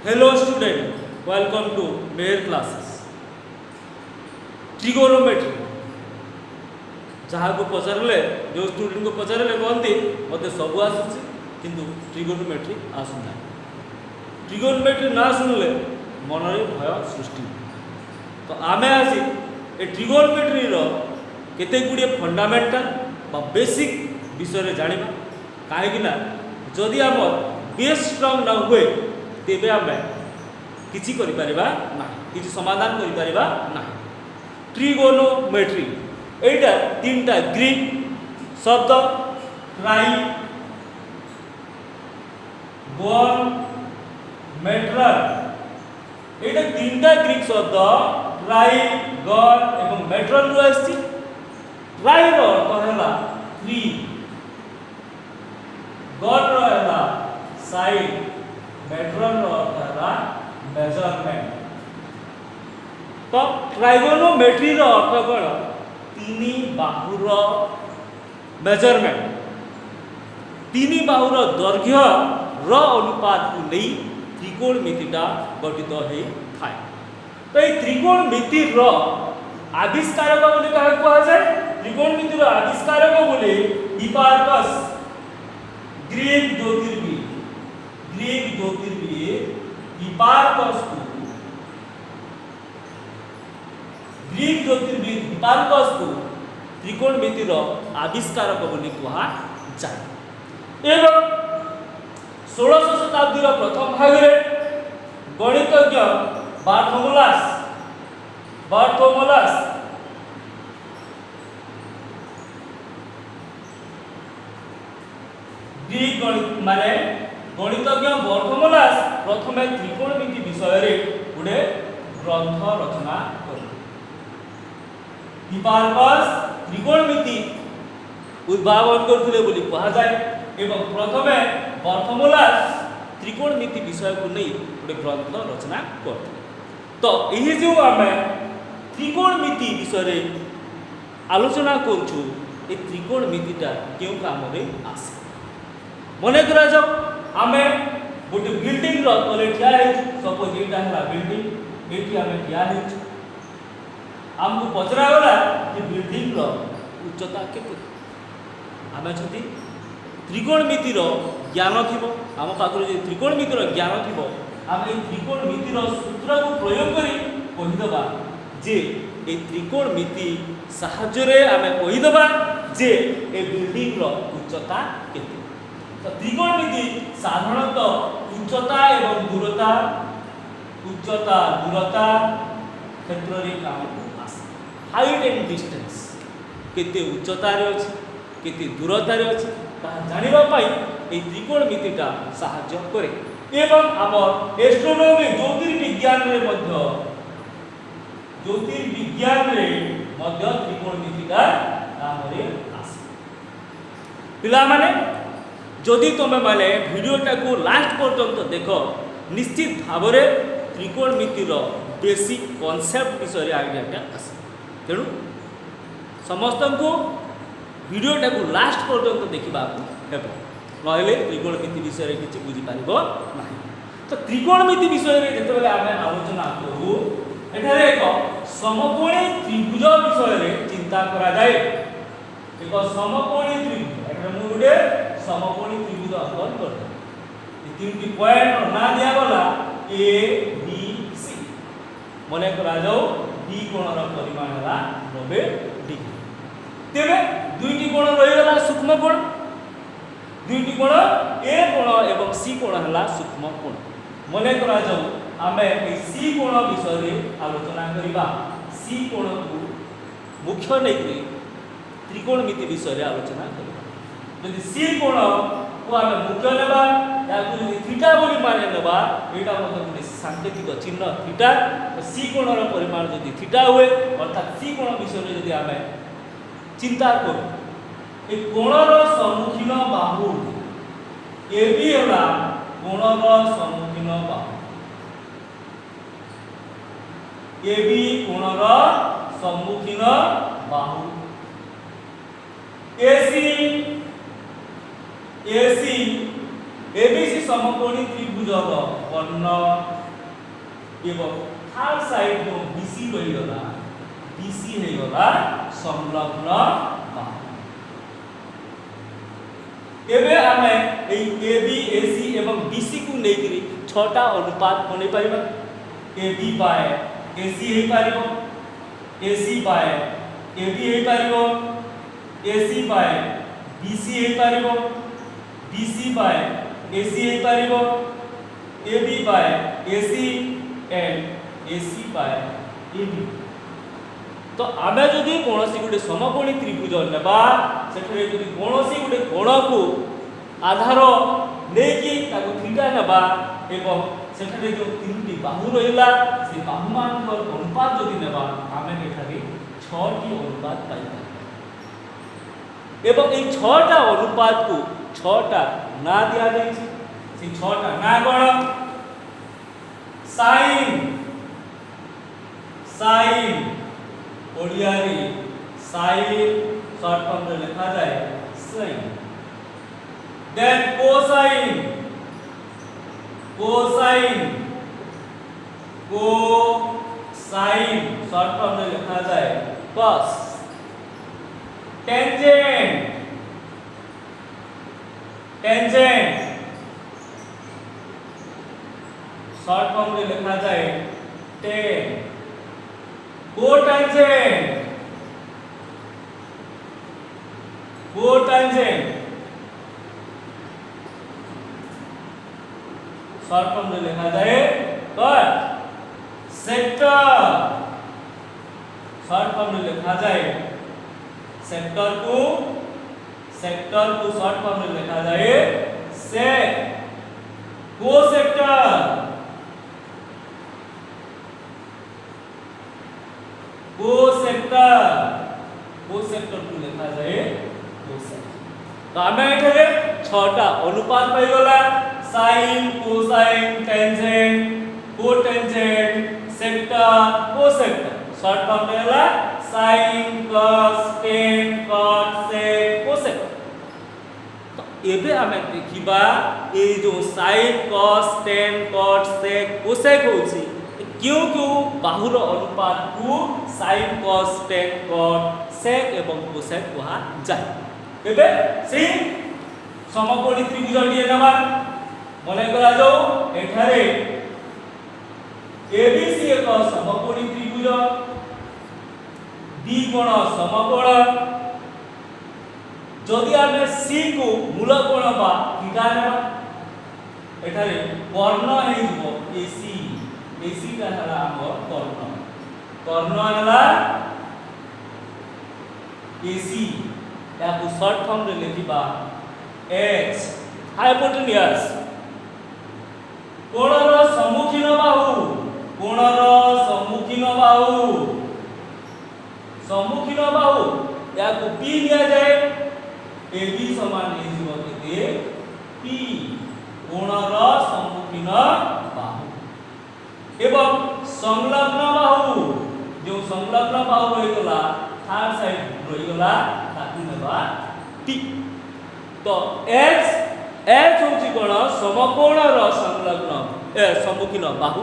Hello student, welcome to Meher classes. Trigonometry जहाँ को पचारे जो स्टूडेंट को पचारे कहते मत सब आसूसी किंतु ट्रिगोनोमेट्री आसुना ट्रिगोनोमेट्री ना शुणिले मन भय सृष्टि तो आम आज ए ट्रिगोनोमेट्री केते गुड़े फंडामेंटाल बा बेसिक विषय जाना कहीं जदि आम बेस स्ट्रंग ना हुए तेबे आम किसी किसी समाधान कर ट्रिगोनोमेट्री एटा तीनटा ग्रीक शब्द ट्राई गोन मेट्रल एटा तीनटा ग्रीक शब्द ट्राई गन एवं मेट्रल रु आसी ट्राई रो अर्थ है थ्री गन रो है साइड मेट्रल रो अर्थ है मेजरमेंट तो ट्राइगोनोमेट्री रो अर्थ कौन तीन बाहुर मेजरमेंट तीन बाहुर दैर्घ्य र अनुपात को नहीं त्रिकोणमितिटा गठित हो थाए तो ये त्रिकोणमिति आविष्कारक बोली क्या कहा जाए त्रिकोणमिति आविष्कारक बोली हिपार्कस ग्रीक ज्योतिर्विद हिपार्कस को ग्रीक ज्योतिर्विद हिपार्कस को त्रिकोणमिति आविष्कारक बोली कहा जाए एवं 16 शताब्दी प्रथम भाग में गणितज्ञ बार्थोमोलास ग्रीक गणित माने गणितज्ञ बार्थोमोलास प्रथमे त्रिकोणमिति विषय रे गोटे ग्रंथ रचना कर हिपार्कस त्रिकोणमिति उद्भावन करथिले बोली कहा जाए एवं प्रथमे बार्थोमोलास त्रिकोणमिति विषय को नहीं गोटे ग्रंथ रचना करथिले तो यही जो आम त्रिकोणमिति विषय आलोचना करूँ ये त्रिकोणमितिटा क्यों काम आसे मन करा जाओ आम गोटे बिल्डिंग तले ठिया सपोज यहाँ है बिल्डिंग ये आम ठिया आमको पचरागला कि बिल्डिंग उच्चता केते आम जदि त्रिकोणमितिर ज्ञान थी आम पाखर जो त्रिकोणमितिर ज्ञान थी आम ये त्रिकोणमितिर सूत्र को प्रयोग कर कहीदबा जे ये त्रिकोणमिति साहाय्य आम कहीदबा जे ए बिल्डिंग उच्चता केते तो त्रिकोणमिति साधारणतः उच्चता एवं दूरता क्षेत्र में काम हाइट एंड डिस्टेंस केते उच्चतार अच्छी केते दूरतार अच्छी जानापी ये त्रिकोणमितिटा साहाय्य करे एवं आम एस्ट्रोनॉमी ज्योतिर्विज्ञान त्रिकोणमितिटा काम आसे पिला माने जदि तुम मैंने भिडियोटा को लास्ट पर्यंत देख निश्चित भाव में त्रिकोणमितिर बेसिक कॉन्सेप्ट विषय आइडियाटा आसे तेणु समस्त को भिडियोटा को लास्ट पर्यंत देखा ना त्रिकोणमिति विषय किसी बुझीपार ना तो त्रिकोणमिति विषय जो आम आलोचना करूँ एठारे एक समकोणी त्रिभुज विषय चिंता करा जाए एक समकोणी त्रिभुज मुझे समकोणी त्रिभुज अंकन कर तीन पॉइंट ना दिगला ए बी सी मन करा बी कोणर परिमाण है 90 डिग्री तेरे दुईटी कोण रहीगला सूक्ष्म कोण दुईटी कोण ए कोण एवं सी कोण है सूक्ष्म कोण मन करा आम सी कोण विषय आलोचना करवा सी कोण को मुख्य नहीं त्रिकोणमिति विषय आलोचना करवा यदि सी कोण को आम मुख्य नेबा या थीटा बोली माने नेबा एटा गोटे सांकेतिक चिन्ह थीटा तो सी कोणर परिमाण यदि थीटा हुए अर्थात सी कोण विषय यदि आम चिंता करूँ ये कोणर सम्मुखीन बाहु ए भी है कोणर सम्मुखीन बाहु ए भी कोणर सम्मुखीन बाहु एसी एबीसी समकोणी त्रिभुजर कर्ण एवं थार्ड साइड जो बीसी रही गला बीसी हे गला संलग्न बाहु। एबे आमे ए एबी एसी एवं बीसी को नेकरी छटा अनुपात बनै परिबा। एबी बाय एसी हे पारिबो, एसी बाय एबी हे पारिबो, एसी बाय बीसी हे पारिबो, बीसी बाय एसी हे पारिबो, AB by AC and AC by AB. तो आमे जदि कोनोसी गुटे समकोणी त्रिभुज नेबा सेठरे जदि कोनोसी गुटे कोण को आधार नेकी ताको थीटा नेबा एवं सेठरे जो तीनटी बाहु रहिला से बाहु मानकर अनुपात जदि नेबा आमे एठारे 6 टी अनुपात पाइबा एवं ए 6 टा अनुपात को 6 टा ना दिया जाय छै। से 6 टा ना कोन साइन साइन ओडिया रे साइन शॉर्ट फॉर्म रे लिखा जाए sine. Then cosine cosine cosine short form रे लिखा जाए cos. Tangent tangent short form रे लिखा जाए tan. Cotangent cotangent short form में लिखा जाए कट। सेक्टर शॉर्ट फॉर्म में लिखा जाए सेक्टर को शॉर्ट फॉर्म में लिखा जाए सेक। कोसेक्टर कोसेक्टर को लिखा जाए कोसेक्टर। तो आमे एठारे 6टा अनुपात पाई गला sine cosine tangent cotangent secant cosecant. Short form में होला sine cos tan cot sec cosecant. तो एबे आमे देखिबा ए जो sine cos tan cot sec cosec होछि क्यों क्यों बाहुर अनुपात को sine cos tan cot sec एवं कोसेक कहा जाय। एबे से समकोणी त्रिभुज डी नेबा मने करा जो एठारे एबीसी एक समकोणी त्रिभुज डी कोण समकोण जदि आमे सी को मूल कोण बा थीटा नेबा एठारे कर्ण हे जबो एसी एसी का हला हमर कर्ण कर्ण हला एसी या को शॉर्ट फॉर्म रे लिखिबा एच हाइपोटेनियस। कोणर सम्मुखीन बाहु सम्मुखीन बाहु या को पी लिया जाए एबी समान हे जीव केते पी कोणर सम्मुखीन बाहु एवं संलग्न बाहु जो संलग्न बाहु रही गला थार्ड साइड रही गला ताकि नेबा टी। तो एच एच होची कोण समकोणर संलग्न सम्मुखीन बाहु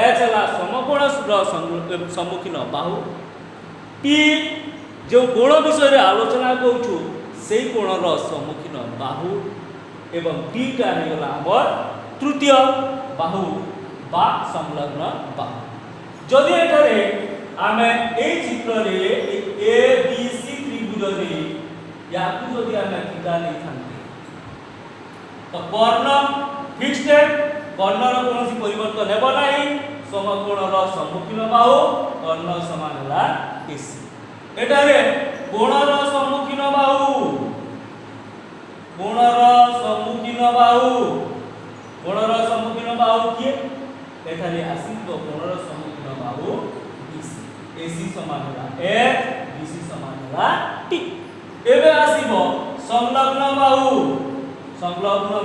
एच हला समकोणर सम्मुखीन बाहु टी जो कोण विषय आलोचना करूछु सेई कोणर सम्मुखीन बाहु एवं टी टा हे गला हमर तृतीय बाहु बा संलग्न बाहु। जदि एठारे आमे ए चित्र रे ए बी सी त्रिभुज रे याकु जदि आमे थीटा नै थांते तो कर्ण फिक्स्ड कर्णर कोनोसी परिवर्तन हेबो नाही समकोणर सम्मुखीन बाहु कर्ण समान होला एसी। एटारे कोणर सम्मुखीन बाहु किए एठारे आसीतो कोणर सम्मुखीन बाहु बीसी एसी समान होला एच बीसी समान होला टी। एबे आसीबो संलग्न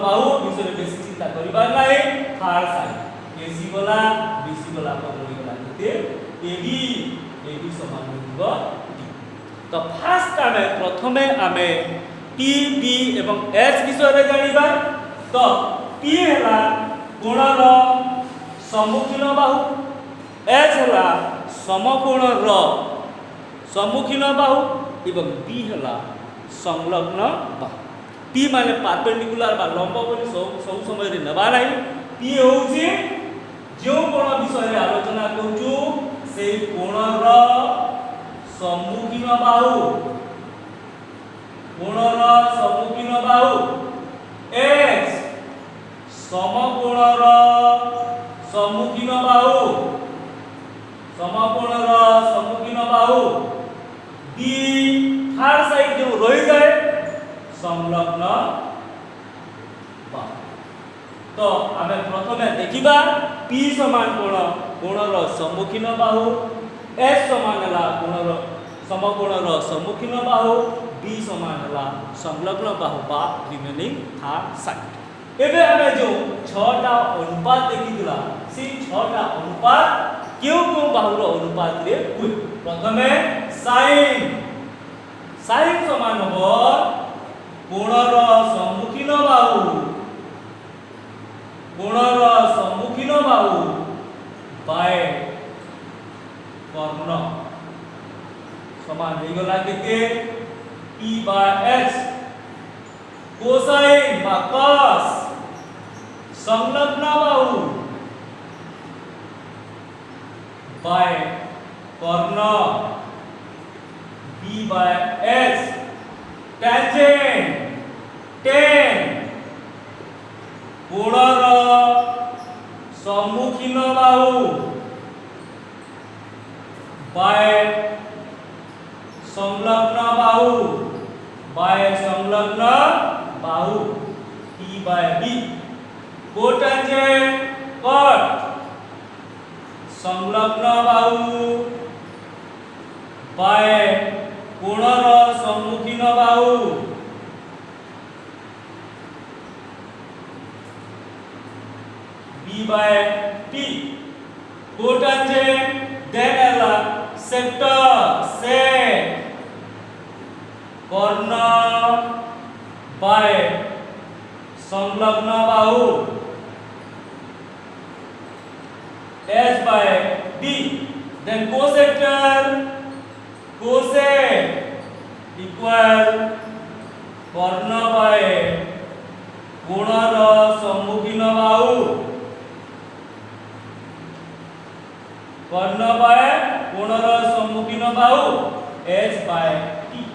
बाहु विषय बेसी चिंता करिबार नाही थार्ड साइड एसी गला बीसी गला पकड़ी गला केते एबी समान होइबो टी। तो फास्ट आमे प्रथमे आमे टी बी एवं एच विषय रे जानिबा तो P हैला कोणर सम्मुखीन बाहु, H हैला समकोणर सम्मुखीन बाहु एवं B हैला संलग्न बाहु। P माने परपेंडिकुलर बा लंब बोली सब समय रे नेबा नाही। P होउची जो कोण विषय रे आलोचना करूचु से कोणर सम्मुखीन बाहु, कोणर सम्मुखीन बाहु। H समकोणर सम्मुखीन बाहु, समकोणर सम्मुखीन बाहु। B थर्ड साइड जो रही जाए संलग्न बाहु। तो आमे प्रथमे देखिबा P समान कोण कोणर सम्मुखीन बाहु, H समान हला कोणर समकोणर सम्मुखीन बाहु, B समान हला संलग्न बाहु बा रिमेनिंग थर्ड साइड। एबे आमे जो 6टा अनुपात देखिदिला से 6टा अनुपात क्यों क्यों बाहुर अनुपात रे हुए। प्रथमे sin समान हो कोणर सम्मुखीन बाहु, कोणर सम्मुखीन बाहु बाय कर्ण समान हो गला केते P बाय H। कोसाइन बा cos संलग्न बाहु बाय कर्ण B by H। Tangent tan कोणर सम्मुखीन बाहु बाय संलग्न बाहु बाय संलग्न बाहु P by B। Cotangent cot संलग्न बाहु बाय कोणर सम्मुखीन बाहु B by T। Cotangent then हला सेक्टर सेक कर्ण बाय संलग्न बाहु H by D। Then cosecant cosec equal कर्ण बाय कोणर सम्मुखीन बाहु कर्ण बाय कोणर सम्मुखीन बाहु H by T।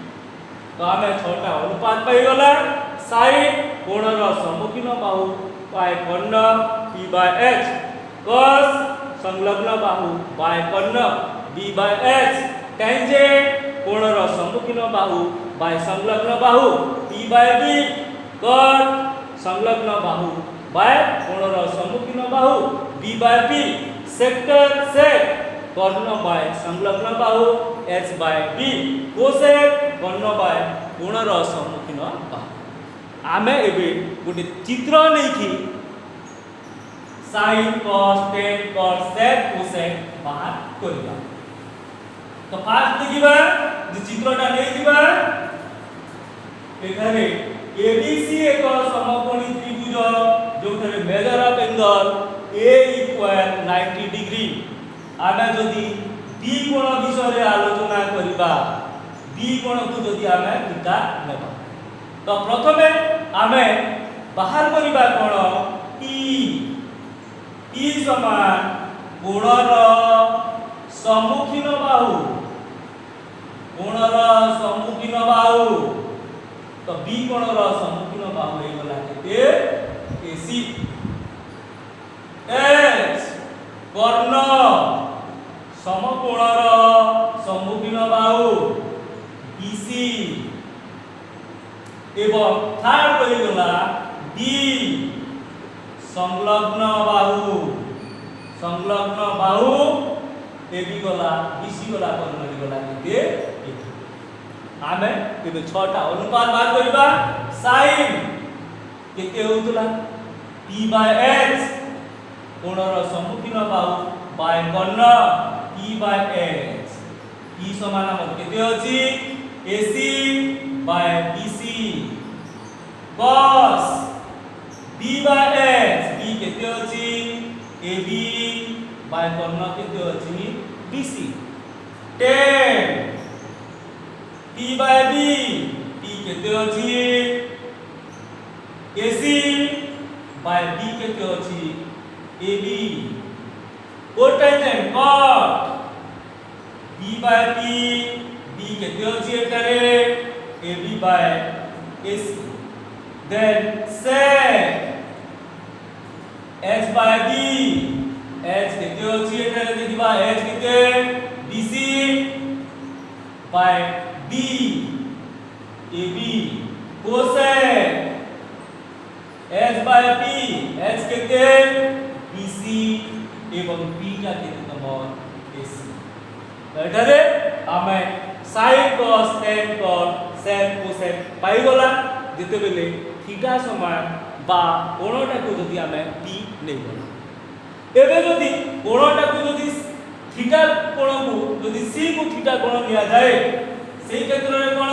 तो आमे 6टा अनुपात पाई गला sin कोणर सम्मुखीन बाहु बाय कर्ण P by H, cos संलग्न बाहु बाय कर्ण B by H, टेंजेंट कोणर सम्मुखीन बाहु बाय संलग्न बाहु P by B, cot संलग्न बाहु बाय कोणर सम्मुखीन बाहु B by B, secant sec कर्ण बाय संलग्न बाहु H by B, कोसेक कर्ण बाय कोणर सम्मुखीन बाहु। आमे एबे गोटे चित्र नेकी sin cos tan cos sec cosec बाहर करबा। तो फास्ट देखिबा जे चित्रटा नै दिबा एखाने ABC एक समकोणी त्रिभुज जोथरे measure of angle A equal 90 degree. आमे जदी B कोण विषय रे आलोचना करबा B कोण को जदी आमे थीटा लेबा तो प्रथमे आमे बाहर करबा कोण P समान कोणर सम्मुखीन बाहु, कोणर सम्मुखीन बाहु। तो B कोणर सम्मुखीन बाहु हे गला केते AC। H कर्ण समकोणर सम्मुखीन बाहु BC एवं थर्ड हो गला D संलग्न बाहु, संलग्न बाहु AB गला BC गला कर्ण गला केते आमे केते 6टा अनुपात बात करबा sin केते होतला P by H कोणर सम्मुखीन बाहु बाय कर्ण P by H। P समान हमर केते अछि AC by BC, cos B by H B केते अछि ए बी बाय कर्ण केते अछि B C 10 P by B P केते अछि ए सी बाय बी केते अछि A B cotangent cot B by P B केते अछि एटारे A B by A C then sec h by b h केते अछि एटारे देखिबा h केते bc by b ab cosec h by p h केते bc एवं p का केते तमर ac एटारे आमे sin cos tan cot sec cosec पाई गला जेते बेले थीटा समान बा कोणटा को जदि आमे p नै गला एबे जदि कोणटा को जदि थीटा कोण को जदि c को थीटा कोण लिया जाए सेही क्षेत्र रे कोण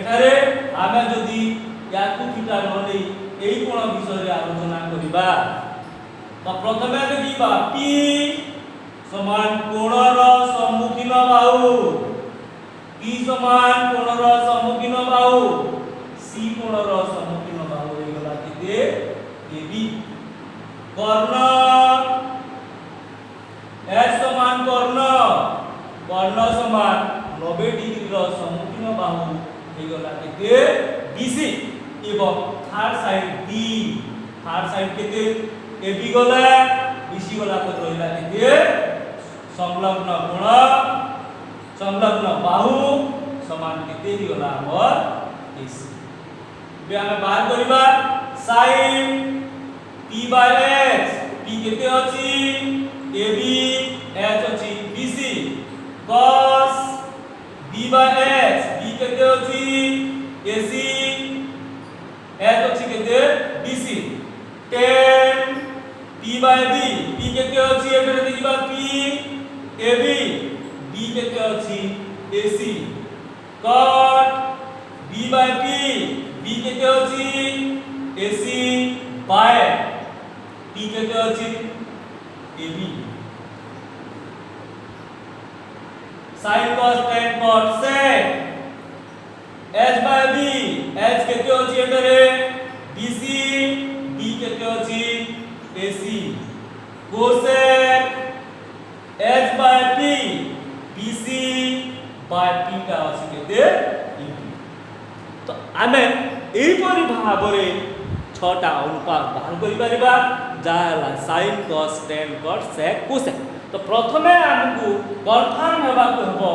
एठारे आमे जदि या को थीटा न नै एई कोण विषय रे आलोचना करिबा तो प्रथमे देखिबा p समान कोणर सम्मुखीन बाहु p समान कोणर सम्मुखीन बाहु c कोणर सम्मुखीन बाहु रे गला केते ab कर्ण h समान कर्ण कर्ण समान 90 डिग्री रो सम्मुखीन बाहु रे गला केते bc एवं third side b third side केते ab गला bc गला तो रहिला केते संलग्न कोण संलग्न बाहु समान केते गला हमर ac बे हम बात करिबा sin p by h p केते अछि ab h अछि bc cos b by h b केते अछि ac h अछि केते bc tan p by b p केते अछि एबे देखिबा p ab b केते अछि ac cot b by p b केते अछि ac by p केते अछि ab sin cos tan cot sec h by b h केते अछि एटारे bc b केते अछि ac cosec h by p bc by p का अछि केते तो आमे एई परि भाबरे छटा अनुपात बाहर करि परिबा जाला sin cos tan cot sec cosec तो प्रथमे हमकु कन्फर्म हेबा को हबो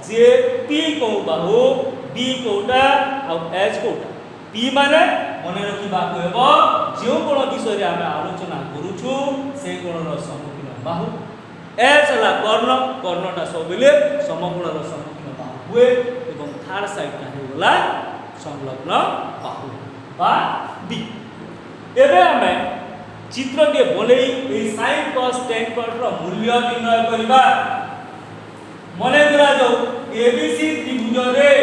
जे p को बाहु b कोटा आ h कोटा p माने मने रखिबा को हेबो जे कोन विषय रे आमे आलोचना करूछु से कोनर सम्मुखीन बाहु h हला कर्ण कर्णटा सबले समकोणर सम्मुखीन बाहु हुए एवं थर्ड साइड का हेगला संलग्न बाहु बा b एबे हमें चित्र के बोले ए sin cos tan cot रो मूल्य निर्णय करिबा मने करा जाऊ abc त्रिभुज रे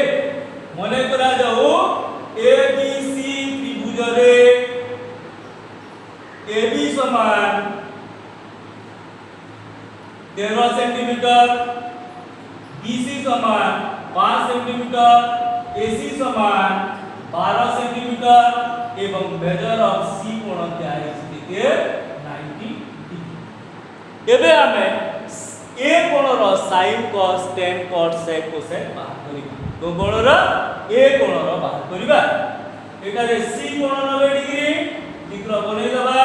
मने करा जाऊ abc त्रिभुज रे ab समान 13 सेंटीमीटर bc समान 5 सेंटीमीटर ac समान 12 सेंटीमीटर एवं मेजर ऑफ c कोण क्या है के 90 डिग्री एबे हमें a कोण रो sin cos tan cot sec cosec बाहर करिबा तो कोण रो a कोण रो बाहर करिबा एटा रे c कोण 90 डिग्री चित्र बनै दबा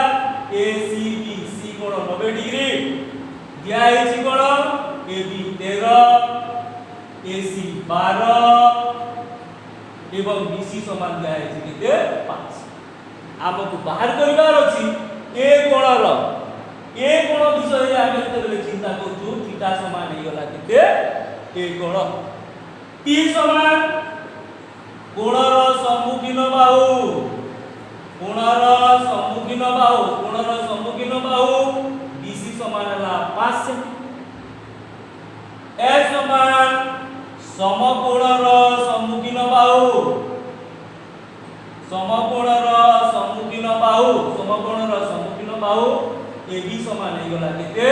acb c कोण 90 डिग्री दिया है छि कोण ab 13 ac 12 एवं bc समान दिया है छि केते 5 हमको बाहर करिवार अछि a कोणर a कोण विषय रे आमे केते चिंता करछु थीटा समान हे गला केते a कोण p समान कोणर सम्मुखीन बाहु कोणर सम्मुखीन बाहु bc समान हला 5 सेमी h समान समकोणर सम्मुखीन बाहु AB समान हो गला केते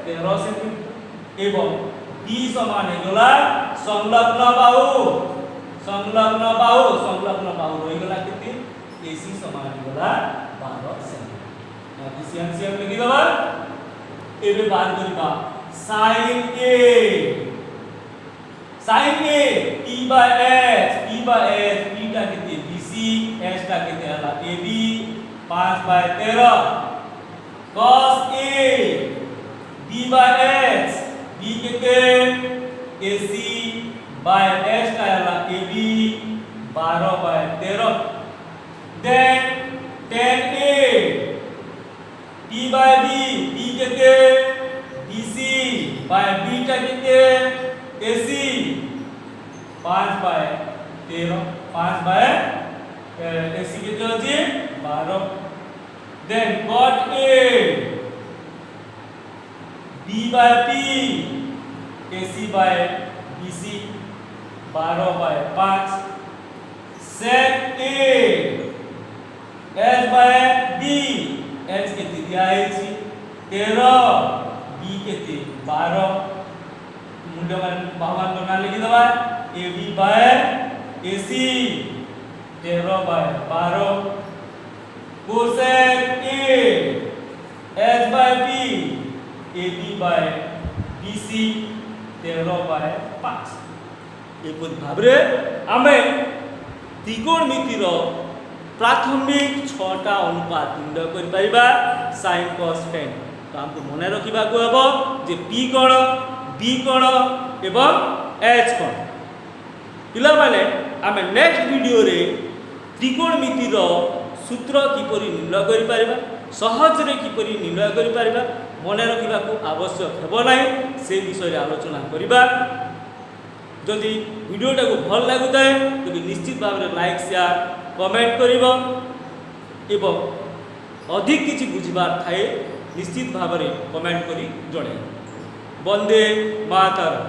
13 सेंटीमीटर एवं B समान हो गला संलग्न बाहु हो गला केते AC समान हो गला 12 सेंटीमीटर डिफरेंशियल लिखि दबा एबे बात करिबा sin A P by H P टा केते BC H टा केते हला AB 5/13 cos A B by H B केते AC by H टा हला AB 12/13 then tan A P by B B केते BC by B टा केते AC 5/13 AC केते होची 12 then cot A B by P AC by BC 12/5 sec A H by B H केते दिया है 13 B केते 12 मूल्यमान बहुमान बना लिखि दबा AB by AC 13/12 cosec A H by B AB by BC 13/5 एपरि भाबरे आमे त्रिकोणमितिर प्राथमिक 6टा अनुपात निर्णय करि परिबा sin cos tan तो हमको मने रखिबा को हबो जे P कोण B कोण एवं H कोण पिला माने आमे नेक्स्ट वीडियो रे त्रिकोणमितिर सूत्र किपरि निर्णय करि परिबा सहज रे किपरि निर्णय करि परिबा मने रखिबा को आवश्यक हेबो नै से विषय रे आलोचना करिबा जदि वीडियोटा को भल लागुताय तो निश्चित भाव में लाइक शेयर कमेंट करिबो एवं अधिक किछि बुझिबार थाए निश्चित भाव में कमेंट करी जणे वंदे मातरम।